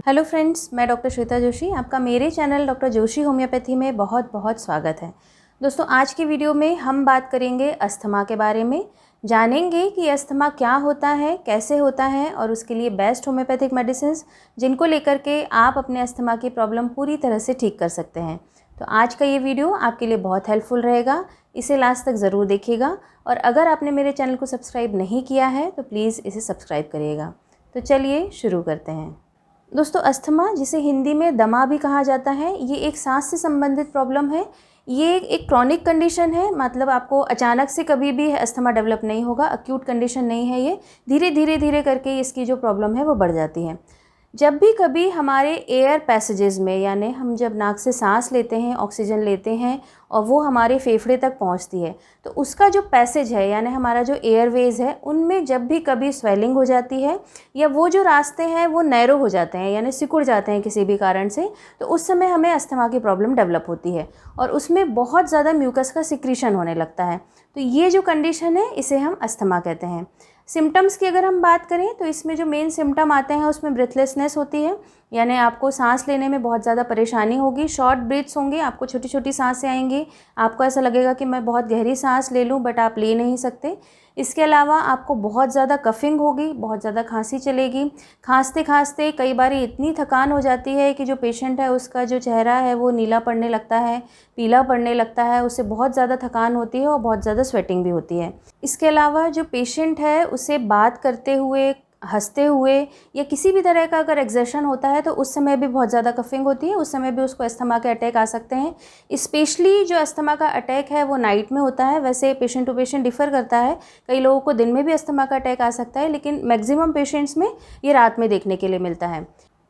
Hello friends, मैं doctor Shweta Joshi. आपका मेरे चैनल डॉक्टर जोशी होम्योपैथी में बहुत बहुत स्वागत है। दोस्तों, आज की वीडियो में हम बात करेंगे अस्थमा के बारे में। जानेंगे कि अस्थमा क्या होता है, कैसे होता है और उसके लिए बेस्ट होम्योपैथिक मेडिसिन जिनको लेकर के आप अपने अस्थमा की प्रॉब्लम पूरी तरह से ठीक कर सकते हैं। तो आज का ये वीडियो आपके लिए बहुत हेल्पफुल रहेगा, इसे लास्ट तक ज़रूर देखिएगा। और अगर आपने मेरे चैनल को सब्सक्राइब नहीं किया है तो प्लीज़ इसे सब्सक्राइब करिएगा। तो चलिए शुरू करते हैं। दोस्तों, अस्थमा, जिसे हिंदी में दमा भी कहा जाता है, ये एक सांस से संबंधित प्रॉब्लम है। ये एक क्रॉनिक कंडीशन है, मतलब आपको अचानक से कभी भी अस्थमा डेवलप नहीं होगा, अक्यूट कंडीशन नहीं है। ये धीरे धीरे करके इसकी जो प्रॉब्लम है वो बढ़ जाती है। जब भी कभी हमारे एयर पैसेजेस में, यानी हम जब नाक से सांस लेते हैं, ऑक्सीजन लेते हैं और वो हमारे फेफड़े तक पहुंचती है, तो उसका जो पैसेज है यानी हमारा जो एयरवेज है, उनमें जब भी कभी स्वेलिंग हो जाती है या वो जो रास्ते हैं वो नैरो हो जाते हैं यानी सिकुड़ जाते हैं किसी भी कारण से, तो उस समय हमें अस्थमा की प्रॉब्लम डेवलप होती है और उसमें बहुत ज़्यादा म्यूकस का सिक्रीशन होने लगता है। तो ये जो कंडीशन है इसे हम अस्थमा कहते हैं। सिम्टम्स की अगर हम बात करें तो इसमें जो मेन सिम्टम आते हैं उसमें ब्रीथलेसनेस होती है, यानी आपको सांस लेने में बहुत ज़्यादा परेशानी होगी, शॉर्ट ब्रीथ्स होंगे, आपको छोटी छोटी सांसें आएंगी, आपको ऐसा लगेगा कि मैं बहुत गहरी सांस ले लूं बट आप ले नहीं सकते। इसके अलावा आपको बहुत ज़्यादा कफिंग होगी, बहुत ज़्यादा खांसी चलेगी। खांसते खांसते कई बार इतनी थकान हो जाती है कि जो पेशेंट है उसका जो चेहरा है वो नीला पड़ने लगता है, पीला पड़ने लगता है, उससे बहुत ज़्यादा थकान होती है और बहुत ज़्यादा स्वेटिंग भी होती है। इसके अलावा जो पेशेंट है उसे बात करते हुए, हंसते हुए या किसी भी तरह का अगर एक्सर्शन होता है तो उस समय भी बहुत ज़्यादा कफिंग होती है, उस समय भी उसको अस्थमा के अटैक आ सकते हैं। स्पेशली जो अस्थमा का अटैक है वो नाइट में होता है, वैसे पेशेंट टू पेशेंट डिफ़र करता है, कई लोगों को दिन में भी अस्थमा का अटैक आ सकता है, लेकिन मैक्सिमम पेशेंट्स में ये रात में देखने के लिए मिलता है।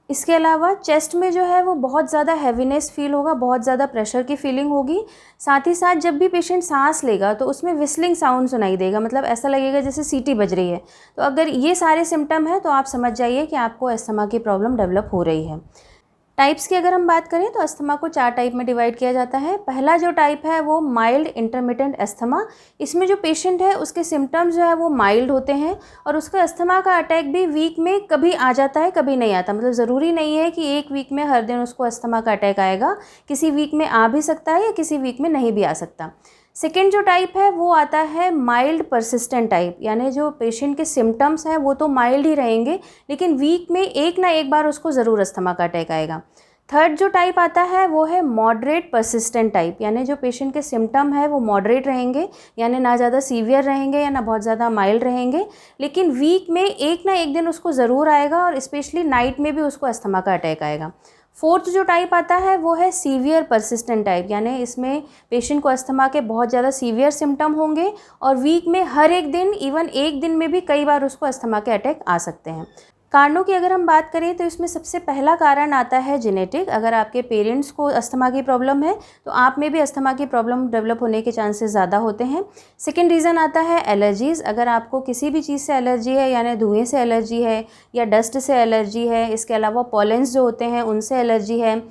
इसके अलावा चेस्ट में जो है वो बहुत ज़्यादा हैवीनेस फील होगा, बहुत ज़्यादा प्रेशर की फीलिंग होगी। साथ ही साथ जब भी पेशेंट सांस लेगा तो उसमें विस्लिंग साउंड सुनाई देगा, मतलब ऐसा लगेगा जैसे सीटी बज रही है। तो अगर ये सारे सिम्टम हैं तो आप समझ जाइए कि आपको अस्थमा की प्रॉब्लम डेवलप हो रही है। टाइप्स की अगर हम बात करें तो अस्थमा को 4 टाइप में डिवाइड किया जाता है। पहला जो टाइप है वो माइल्ड इंटरमिटेंट अस्थमा। इसमें जो पेशेंट है उसके सिम्टम्स जो है वो माइल्ड होते हैं और उसका अस्थमा का अटैक भी वीक में कभी आ जाता है, कभी नहीं आता। मतलब ज़रूरी नहीं है कि एक वीक में हर दिन उसको अस्थमा का अटैक आएगा, किसी वीक में आ भी सकता है या किसी वीक में नहीं भी आ सकता। सेकेंड जो टाइप है वो आता है माइल्ड परसिस्टेंट टाइप, यानी जो पेशेंट के सिम्टम्स हैं वो तो माइल्ड ही रहेंगे लेकिन वीक में एक ना एक बार उसको ज़रूर अस्थमा का अटैक आएगा। थर्ड जो टाइप आता है वो है मॉडरेट परसिस्टेंट टाइप, यानी जो पेशेंट के सिम्टम है वो मॉडरेट रहेंगे, यानी ना ज़्यादा सीवियर रहेंगे या ना बहुत ज़्यादा माइल्ड रहेंगे, लेकिन वीक में एक ना एक दिन उसको ज़रूर आएगा और स्पेशली नाइट में भी उसको अस्थमा का अटैक आएगा। फोर्थ जो टाइप आता है वो है सीवियर परसिस्टेंट टाइप, यानी इसमें पेशेंट को अस्थमा के बहुत ज़्यादा सीवियर सिम्टम होंगे और वीक में हर एक दिन, इवन एक दिन में भी कई बार उसको अस्थमा के अटैक आ सकते हैं। कारणों की अगर हम बात करें तो इसमें सबसे पहला कारण आता है जेनेटिक। अगर आपके पेरेंट्स को अस्थमा की प्रॉब्लम है तो आप में भी अस्थमा की प्रॉब्लम डेवलप होने के चांसेस ज़्यादा होते हैं। सेकेंड रीज़न आता है एलर्जीज़। अगर आपको किसी भी चीज़ से एलर्जी है, यानी धुएं से एलर्जी है या डस्ट से एलर्जी है, इसके अलावा पॉलेंस जो होते हैं उनसे एलर्जी है,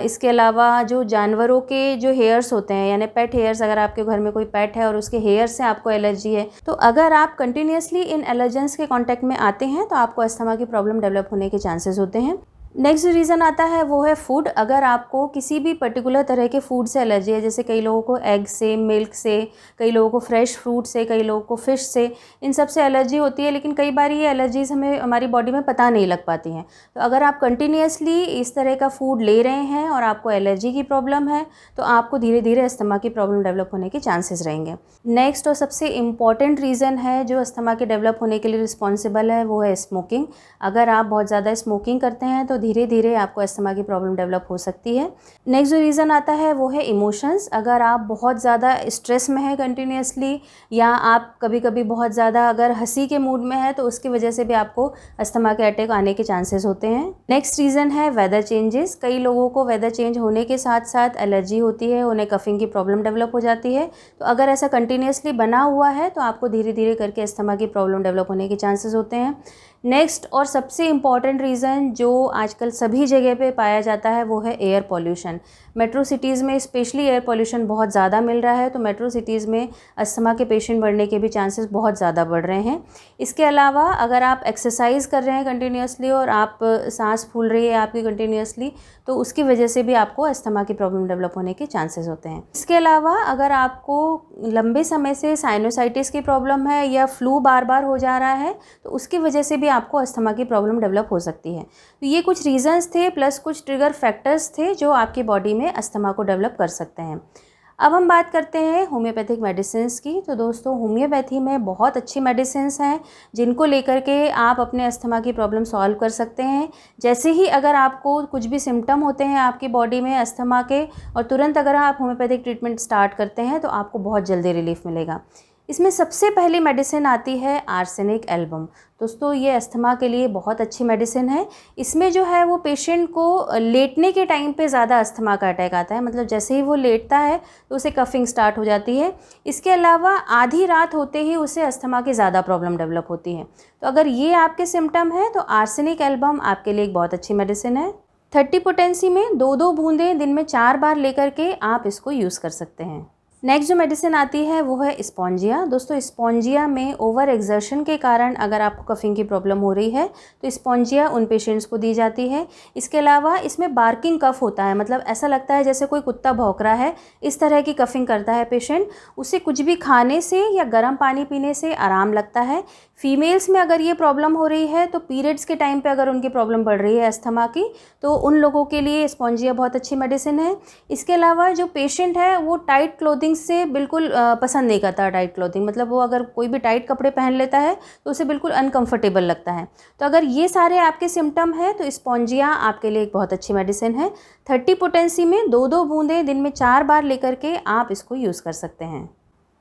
इसके अलावा जो जानवरों के जो हेयर्स होते हैं यानी पेट हेयर्स, अगर आपके घर में कोई पेट है और उसके हेयर से आपको एलर्जी है, तो अगर आप कंटिन्यूसली इन एलर्जेंस के कांटेक्ट में आते हैं तो आपको अस्थमा की प्रॉब्लम डेवलप होने के चांसेस होते हैं। नेक्स्ट रीज़न आता है वो है फूड। अगर आपको किसी भी पर्टिकुलर तरह के फूड से एलर्जी है, जैसे कई लोगों को एग से, मिल्क से, कई लोगों को फ्रेश फ्रूट से, कई लोगों को फ़िश से, इन सब से एलर्जी होती है, लेकिन कई बार ये एलर्जीज़ हमें हमारी बॉडी में पता नहीं लग पाती हैं। तो अगर आप कंटिन्यूसली इस तरह का फूड ले रहे हैं और आपको एलर्जी की प्रॉब्लम है तो आपको धीरे धीरे अस्थमा की प्रॉब्लम डेवलप होने के चांसेस रहेंगे। नेक्स्ट और सबसे इम्पॉर्टेंट रीज़न है जो अस्थमा के डेवलप होने के लिए रिस्पॉन्सिबल है वो है स्मोकिंग। अगर आप बहुत ज़्यादा स्मोकिंग करते हैं तो धीरे धीरे आपको अस्थमा की प्रॉब्लम डेवलप हो सकती है। नेक्स्ट जो रीज़न आता है वो है इमोशंस। अगर आप बहुत ज़्यादा स्ट्रेस में हैं कंटिन्यूसली, या आप कभी कभी बहुत ज़्यादा अगर हंसी के मूड में है तो उसकी वजह से भी आपको अस्थमा के अटैक आने के चांसेस होते हैं। नेक्स्ट रीज़न है वेदर चेंजेस। कई लोगों को वेदर चेंज होने के साथ साथ एलर्जी होती है, उन्हें कफिंग की प्रॉब्लम डेवलप हो जाती है। तो अगर ऐसा कंटिन्यूसली बना हुआ है तो आपको धीरे धीरे करके अस्थमा की प्रॉब्लम डेवलप होने के चांसेस होते हैं। नेक्स्ट और सबसे इम्पॉर्टेंट रीज़न जो आजकल सभी जगह पे पाया जाता है वो है एयर पॉल्यूशन। मेट्रो सिटीज़ में स्पेशली एयर पॉल्यूशन बहुत ज़्यादा मिल रहा है, तो मेट्रो सिटीज़ में अस्थमा के पेशेंट बढ़ने के भी चांसेस बहुत ज़्यादा बढ़ रहे हैं। इसके अलावा अगर आप एक्सरसाइज कर रहे हैं कंटिन्यूसली और आप सांस फूल रही है आपकी कंटिन्यूसली, तो उसकी वजह से भी आपको अस्थमा की प्रॉब्लम डेवलप होने के चांसेस होते हैं। इसके अलावा अगर आपको लंबे समय से साइनोसाइटिस की प्रॉब्लम है या फ्लू बार बार हो जा रहा है, तो उसकी वजह से भी आपको अस्थमा की प्रॉब्लम डेवलप हो सकती है। तो ये कुछ रीजंस थे प्लस कुछ ट्रिगर फैक्टर्स थे जो आपकी बॉडी में अस्थमा को डेवलप कर सकते हैं। अब हम बात करते हैं होम्योपैथिक मेडिसिन्स की। तो दोस्तों, होम्योपैथी में बहुत अच्छी मेडिसिन्स हैं जिनको लेकर के आप अपने अस्थमा की प्रॉब्लम सॉल्व कर सकते हैं। जैसे ही अगर आपको कुछ भी सिम्टम होते हैं आपकी बॉडी में अस्थमा के, और तुरंत अगर आप होम्योपैथिक ट्रीटमेंट स्टार्ट करते हैं तो आपको बहुत जल्दी रिलीफ मिलेगा। इसमें सबसे पहली मेडिसिन आती है आर्सेनिक एल्बम। दोस्तों, ये अस्थमा के लिए बहुत अच्छी मेडिसिन है। इसमें जो है वो पेशेंट को लेटने के टाइम पे ज़्यादा अस्थमा का अटैक आता है, मतलब जैसे ही वो लेटता है तो उसे कफिंग स्टार्ट हो जाती है। इसके अलावा आधी रात होते ही उसे अस्थमा की ज़्यादा प्रॉब्लम डेवलप होती है। तो अगर ये आपके सिम्टम है तो आर्सेनिक एल्बम आपके लिए एक बहुत अच्छी मेडिसिन है। 30 पोटेंसी में 2-2 बूंदें दिन में 4 बार लेकर के आप इसको यूज़ कर सकते हैं। नेक्स्ट जो मेडिसिन आती है वो है स्पॉन्जिया। दोस्तों, स्पॉन्जिया में ओवर एक्सर्शन के कारण अगर आपको कफिंग की प्रॉब्लम हो रही है तो स्पॉन्जिया उन पेशेंट्स को दी जाती है। इसके अलावा इसमें बार्किंग कफ होता है, मतलब ऐसा लगता है जैसे कोई कुत्ता भौंक रहा है, इस तरह की कफिंग करता है पेशेंट। उसे कुछ भी खाने से या गर्म पानी पीने से आराम लगता है। फीमेल्स में अगर ये प्रॉब्लम हो रही है तो पीरियड्स के टाइम पे अगर उनकी प्रॉब्लम बढ़ रही है अस्थमा की, तो उन लोगों के लिए स्पॉन्जिया बहुत अच्छी मेडिसिन है। इसके अलावा जो पेशेंट है वो टाइट क्लोथिंग से बिल्कुल पसंद नहीं करता। टाइट क्लोथिंग मतलब वो अगर कोई भी टाइट कपड़े पहन लेता है तो उसे बिल्कुल अनकंफर्टेबल लगता है। तो अगर ये सारे आपके सिम्टम हैं तो स्पॉन्जिया आपके लिए एक बहुत अच्छी मेडिसिन है। 30 पोटेंसी में 2-2 बूंदें दिन में 4 बार लेकर के आप इसको यूज़ कर सकते हैं।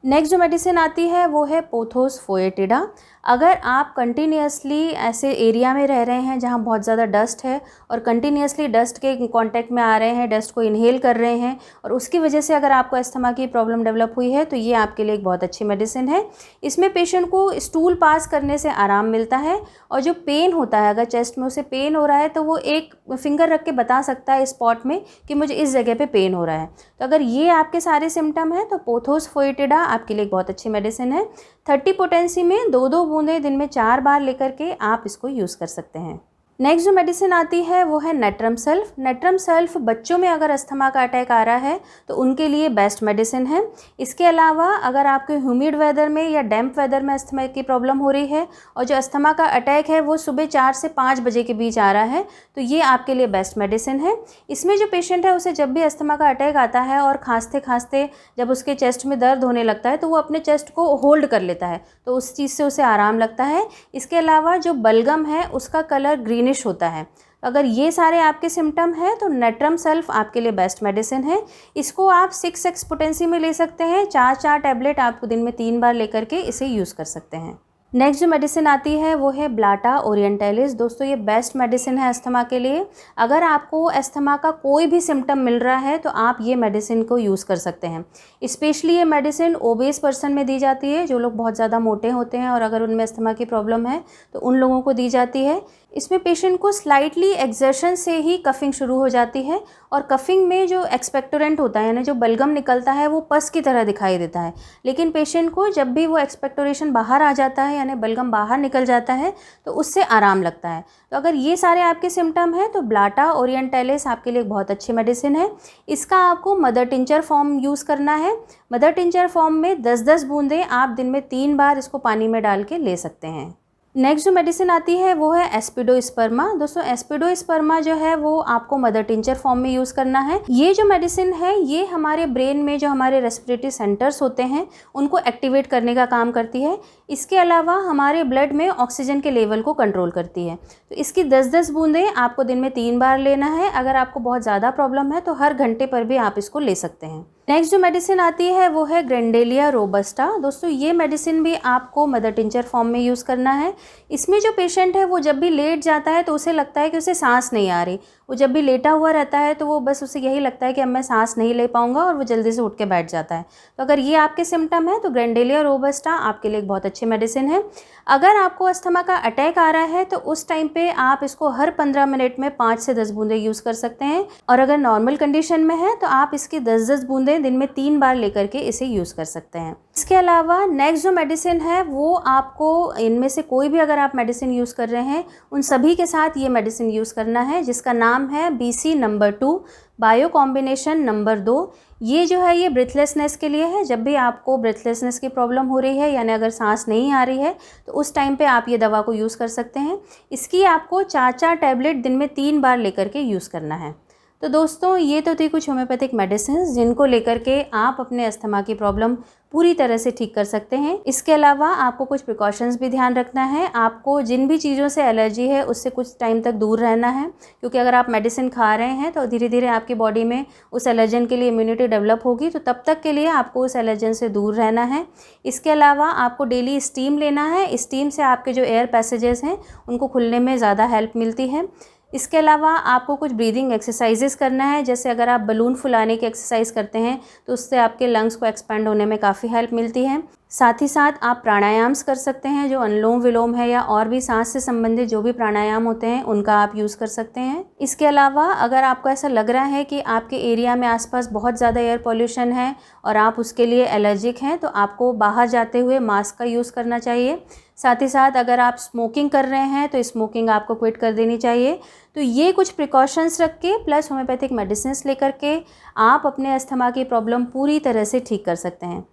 नेक्स्ट जो मेडिसिन आती है वो है पोथोस फोएटिडा। अगर आप कंटिन्यूसली ऐसे एरिया में रह रहे हैं जहां बहुत ज़्यादा डस्ट है और कंटिन्यूसली डस्ट के कांटेक्ट में आ रहे हैं, डस्ट को इनहेल कर रहे हैं और उसकी वजह से अगर आपको अस्थमा की प्रॉब्लम डेवलप हुई है, तो ये आपके लिए एक बहुत अच्छी मेडिसिन है। इसमें पेशेंट को स्टूल पास करने से आराम मिलता है और जो पेन होता है, अगर चेस्ट में उसे पेन हो रहा है तो वो एक फिंगर रख के बता सकता है स्पॉट में कि मुझे इस जगह पे पेन हो रहा है। तो अगर ये आपके सारे सिम्टम हैं तो पोथोस फोएटिडा आपके लिए एक बहुत अच्छी मेडिसिन है। 30 पोटेंसी में 2-2 बूंदें दिन में 4 बार लेकर के आप इसको यूज़ कर सकते हैं। नेक्स्ट जो मेडिसिन आती है वो है नेट्रम सल्फ। नेट्रम सल्फ बच्चों में अगर अस्थमा का अटैक आ रहा है तो उनके लिए बेस्ट मेडिसिन है। इसके अलावा अगर आपके ह्यूमिड वेदर में या डैम्प वेदर में अस्थमा की प्रॉब्लम हो रही है और जो अस्थमा का अटैक है वो सुबह 4 से 5 बजे के बीच आ रहा है, तो ये आपके लिए बेस्ट मेडिसिन है। इसमें जो पेशेंट है उसे जब भी अस्थमा का अटैक आता है और खांसते खांसते जब उसके चेस्ट में दर्द होने लगता है तो वो अपने चेस्ट को होल्ड कर लेता है, तो उस चीज़ से उसे आराम लगता है। इसके अलावा जो बलगम है उसका कलर ग्रीनिश होता है। अगर ये सारे आपके सिम्टम हैं तो नेट्रम सल्फ आपके लिए बेस्ट मेडिसिन है। इसको आप 6x पोटेंसी में ले सकते हैं। 4 टैबलेट आपको दिन में 3 बार लेकर के इसे यूज़ कर सकते हैं। नेक्स्ट जो मेडिसिन आती है वो है ब्लाटा ओरिएंटैलिस। दोस्तों, ये बेस्ट मेडिसिन है अस्थमा के लिए। अगर आपको अस्थमा का कोई भी सिम्टम मिल रहा है तो आप ये मेडिसिन को यूज़ कर सकते हैं। स्पेशली ये मेडिसिन ओबेस पर्सन में दी जाती है, जो लोग बहुत ज़्यादा मोटे होते हैं और अगर उनमें अस्थमा की प्रॉब्लम है तो उन लोगों को दी जाती है। इसमें पेशेंट को स्लाइटली एक्सर्शन से ही कफिंग शुरू हो जाती है और कफिंग में जो एक्सपेक्टोरेंट होता है यानी जो बलगम निकलता है वो पस की तरह दिखाई देता है। लेकिन पेशेंट को जब भी वो एक्सपेक्टोरेशन बाहर आ जाता है यानी बलगम बाहर निकल जाता है तो उससे आराम लगता है। तो अगर ये सारे आपके सिम्टम हैं तो ब्लाटा ओरिएंटैलिस आपके लिए बहुत अच्छी मेडिसिन है। इसका आपको मदर टिंचर फॉर्म यूज़ करना है। मदर टिंचर फॉर्म में 10-10 बूंदें आप दिन में 3 बार इसको पानी में डाल के ले सकते हैं। नेक्स्ट जो मेडिसिन आती है वो है एस्पिडोस्पर्मा। दोस्तों, एस्पिडोस्पर्मा जो है वो आपको मदर टिंचर फॉर्म में यूज़ करना है। ये जो मेडिसिन है ये हमारे ब्रेन में जो हमारे रेस्पिरेटरी सेंटर्स होते हैं उनको एक्टिवेट करने का काम करती है। इसके अलावा हमारे ब्लड में ऑक्सीजन के लेवल को कंट्रोल करती है। तो इसकी 10-10 बूंदें आपको दिन में 3 बार लेना है। अगर आपको बहुत ज़्यादा प्रॉब्लम है तो हर घंटे पर भी आप इसको ले सकते हैं। नेक्स्ट जो मेडिसिन आती है वो है ग्रेंडेलिया रोबस्टा। दोस्तों, ये मेडिसिन भी आपको मदर टिंचर फॉर्म में यूज़ करना है। इसमें जो पेशेंट है वो जब भी लेट जाता है तो उसे लगता है कि उसे सांस नहीं आ रही, वो जब भी लेटा हुआ रहता है तो वो बस उसे यही लगता है कि अब मैं सांस नहीं ले पाऊंगा और वो जल्दी से उठ के बैठ जाता है। तो अगर ये आपके सिम्टम है तो ग्रेंडेलिया रोबस्टा आपके लिए एक बहुत अच्छी मेडिसिन है। अगर आपको अस्थमा का अटैक आ रहा है तो उस टाइम पे आप इसको हर 15 मिनट में 5 से 10 बूंदें यूज़ कर सकते हैं, और अगर नॉर्मल कंडीशन में है तो आप इसकी 10-10 बूंदें दिन में 3 बार लेकर के इसे यूज़ कर सकते हैं। इसके अलावा नेक्स्ट जो मेडिसिन है वो आपको इनमें से कोई भी अगर आप मेडिसिन यूज़ कर रहे हैं उन सभी के साथ ये मेडिसिन यूज़ करना है, जिसका नाम है BC number 2 bio combination number 2। ये जो है ये ब्रीथलेसनेस के लिए है। जब भी आपको ब्रीथलेसनेस की प्रॉब्लम हो रही है, यानी अगर सांस नहीं आ रही है, तो उस टाइम पे आप ये दवा को यूज़ कर सकते हैं। इसकी आपको 4-4 टैबलेट दिन में 3 बार लेकर के यूज़ करना है। तो दोस्तों ये तो थी कुछ होम्योपैथिक मेडिसिन जिनको लेकर के आप अपने अस्थमा की प्रॉब्लम पूरी तरह से ठीक कर सकते हैं। इसके अलावा आपको कुछ प्रिकॉशंस भी ध्यान रखना है। आपको जिन भी चीज़ों से एलर्जी है उससे कुछ टाइम तक दूर रहना है, क्योंकि अगर आप मेडिसिन खा रहे हैं तो धीरे धीरे आपकी बॉडी में उस एलर्जन के लिए इम्यूनिटी डेवलप होगी, तो तब तक के लिए आपको उस एलर्जन से दूर रहना है। इसके अलावा आपको डेली स्टीम लेना है। स्टीम से आपके जो एयर पैसेजेस हैं उनको खुलने में ज़्यादा हेल्प मिलती है। इसके अलावा आपको कुछ ब्रीदिंग एक्सरसाइजेस करना है, जैसे अगर आप बलून फुलाने की एक्सरसाइज करते हैं तो उससे आपके लंग्स को एक्सपेंड होने में काफ़ी हेल्प मिलती है। साथ ही साथ आप प्राणायाम्स कर सकते हैं, जो अनुलोम विलोम है या और भी सांस से संबंधित जो भी प्राणायाम होते हैं उनका आप यूज़ कर सकते हैं। इसके अलावा अगर आपको ऐसा लग रहा है कि आपके एरिया में आसपास बहुत ज़्यादा एयर पॉल्यूशन है और आप उसके लिए एलर्जिक हैं, तो आपको बाहर जाते हुए मास्क का यूज़ करना चाहिए। साथ ही साथ अगर आप स्मोकिंग कर रहे हैं तो स्मोकिंग आपको क्विट कर देनी चाहिए। तो ये कुछ प्रिकॉशंस रख के प्लस होम्योपैथिक मेडिसिन लेकर के आप अपने अस्थमा की प्रॉब्लम पूरी तरह से ठीक कर सकते हैं।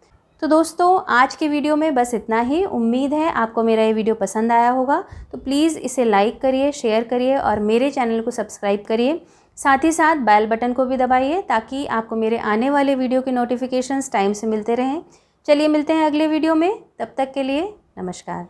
तो दोस्तों आज के वीडियो में बस इतना ही। उम्मीद है आपको मेरा ये वीडियो पसंद आया होगा, तो प्लीज़ इसे लाइक करिए, शेयर करिए और मेरे चैनल को सब्सक्राइब करिए। साथ ही साथ बेल बटन को भी दबाइए ताकि आपको मेरे आने वाले वीडियो के नोटिफिकेशंस टाइम से मिलते रहें। चलिए मिलते हैं अगले वीडियो में, तब तक के लिए नमस्कार।